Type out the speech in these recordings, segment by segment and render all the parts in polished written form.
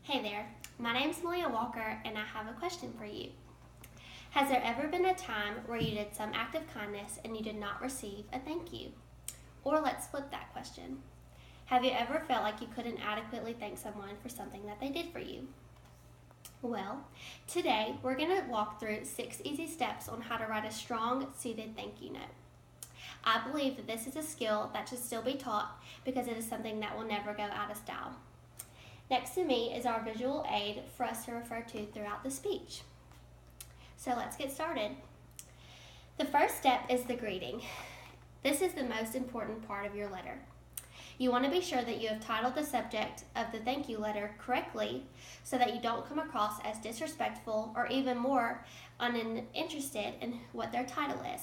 Hey there, my name's Malia Walker and I have a question for you. Has there ever been a time where you did some act of kindness and you did not receive a thank you? Or let's flip that question. Have you ever felt like you couldn't adequately thank someone for something that they did for you? Well, today we're going to walk through 6 easy steps on how to write a strong, seated thank you note. I believe that this is a skill that should still be taught because it is something that will never go out of style. Next to me is our visual aid for us to refer to throughout the speech. So let's get started. The first step is the greeting. This is the most important part of your letter. You want to be sure that you have titled the subject of the thank you letter correctly so that you don't come across as disrespectful or even more uninterested in what their title is.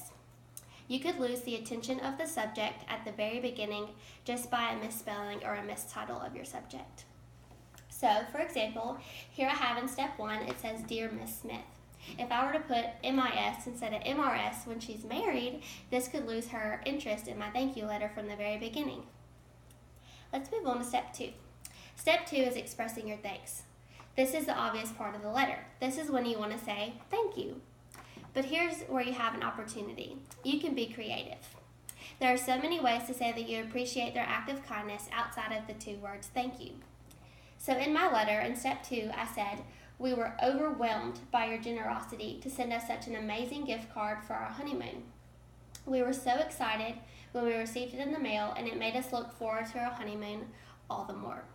You could lose the attention of the subject at the very beginning just by a misspelling or a mistitle of your subject. So, for example, here I have in step 1, it says, Dear Miss Smith. If I were to put MIS instead of MRS when she's married, this could lose her interest in my thank you letter from the very beginning. Let's move on to step 2. Step 2 is expressing your thanks. This is the obvious part of the letter. This is when you want to say thank you. But here's where you have an opportunity. You can be creative. There are so many ways to say that you appreciate their act of kindness outside of the 2 words thank you. So in my letter, in step 2, I said, we were overwhelmed by your generosity to send us such an amazing gift card for our honeymoon. We were so excited when we received it in the mail, and it made us look forward to our honeymoon all the more.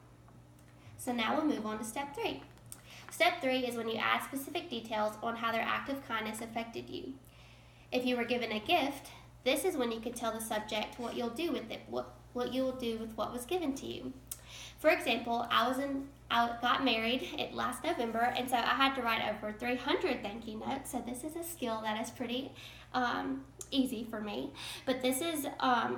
So now we'll move on to step 3. Step 3 is when you add specific details on how their act of kindness affected you. If you were given a gift, this is when you could tell the subject what you'll do with it, what you will do with what was given to you. For example, I got married last November, and so I had to write over 300 thank you notes. So this is a skill that is pretty easy for me. But this is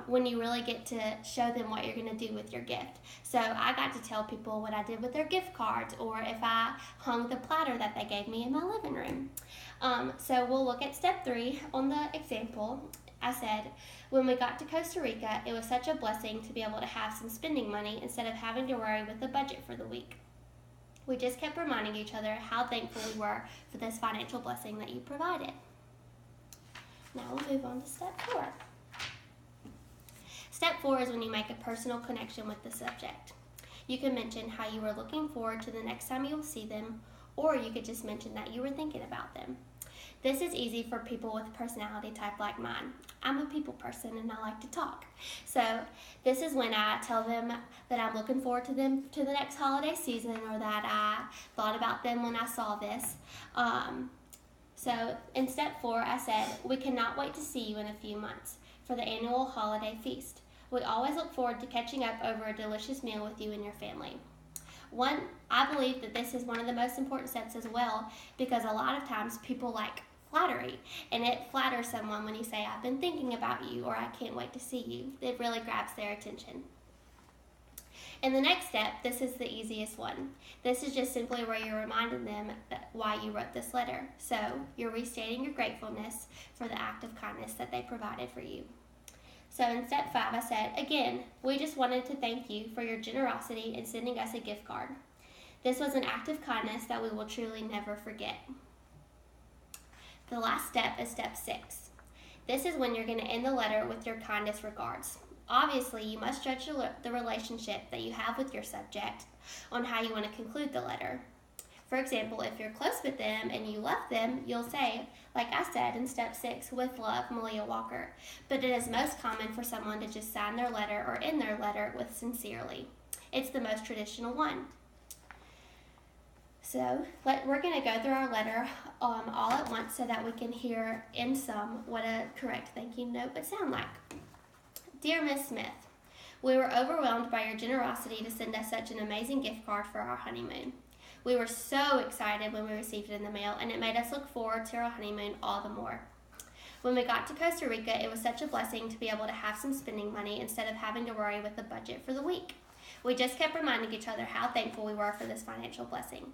when you really get to show them what you're going to do with your gift. So I got to tell people what I did with their gift cards, or if I hung the platter that they gave me in my living room. So we'll look at step 3 on the example. I said, when we got to Costa Rica, it was such a blessing to be able to have some spending money instead of having to worry with the budget for the week. We just kept reminding each other how thankful we were for this financial blessing that you provided. Now we'll move on to step 4. Step 4 is when you make a personal connection with the subject. You can mention how you were looking forward to the next time you'll see them, or you could just mention that you were thinking about them. This is easy for people with a personality type like mine. I'm a people person and I like to talk. So this is when I tell them that I'm looking forward to them to the next holiday season, or that I thought about them when I saw this. So in step 4, I said, we cannot wait to see you in a few months for the annual holiday feast. We always look forward to catching up over a delicious meal with you and your family. I believe that this is one of the most important steps as well, because a lot of times people like flattery, and it flatters someone when you say, I've been thinking about you, or I can't wait to see you. It really grabs their attention. In the next step, this is the easiest one. This is just simply where you're reminding them why you wrote this letter. So you're restating your gratefulness for the act of kindness that they provided for you. So in step 5, I said, again, we just wanted to thank you for your generosity in sending us a gift card. This was an act of kindness that we will truly never forget. The last step is step 6. This is when you're going to end the letter with your kindest regards. Obviously, you must judge the relationship that you have with your subject on how you want to conclude the letter. For example, if you're close with them and you love them, you'll say, like I said in step 6, with love, Malia Walker. But it is most common for someone to just sign their letter or end their letter with sincerely. It's the most traditional one. So we're going to go through our letter all at once so that we can hear in sum what a correct thank you note would sound like. Dear Miss Smith, we were overwhelmed by your generosity to send us such an amazing gift card for our honeymoon. We were so excited when we received it in the mail, and it made us look forward to our honeymoon all the more. When we got to Costa Rica, it was such a blessing to be able to have some spending money instead of having to worry with the budget for the week. We just kept reminding each other how thankful we were for this financial blessing.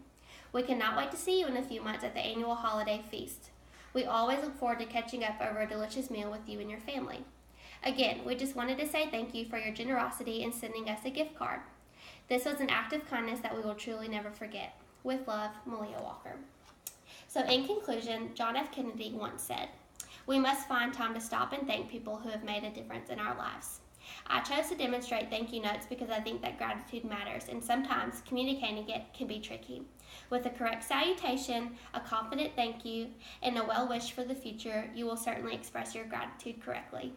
We cannot wait to see you in a few months at the annual holiday feast. We always look forward to catching up over a delicious meal with you and your family. Again, we just wanted to say thank you for your generosity in sending us a gift card. This was an act of kindness that we will truly never forget. With love, Malia Walker. So in conclusion, John F. Kennedy once said, "We must find time to stop and thank people who have made a difference in our lives." I chose to demonstrate thank you notes because I think that gratitude matters, and sometimes communicating it can be tricky. With a correct salutation, a confident thank you, and a well wish for the future, you will certainly express your gratitude correctly.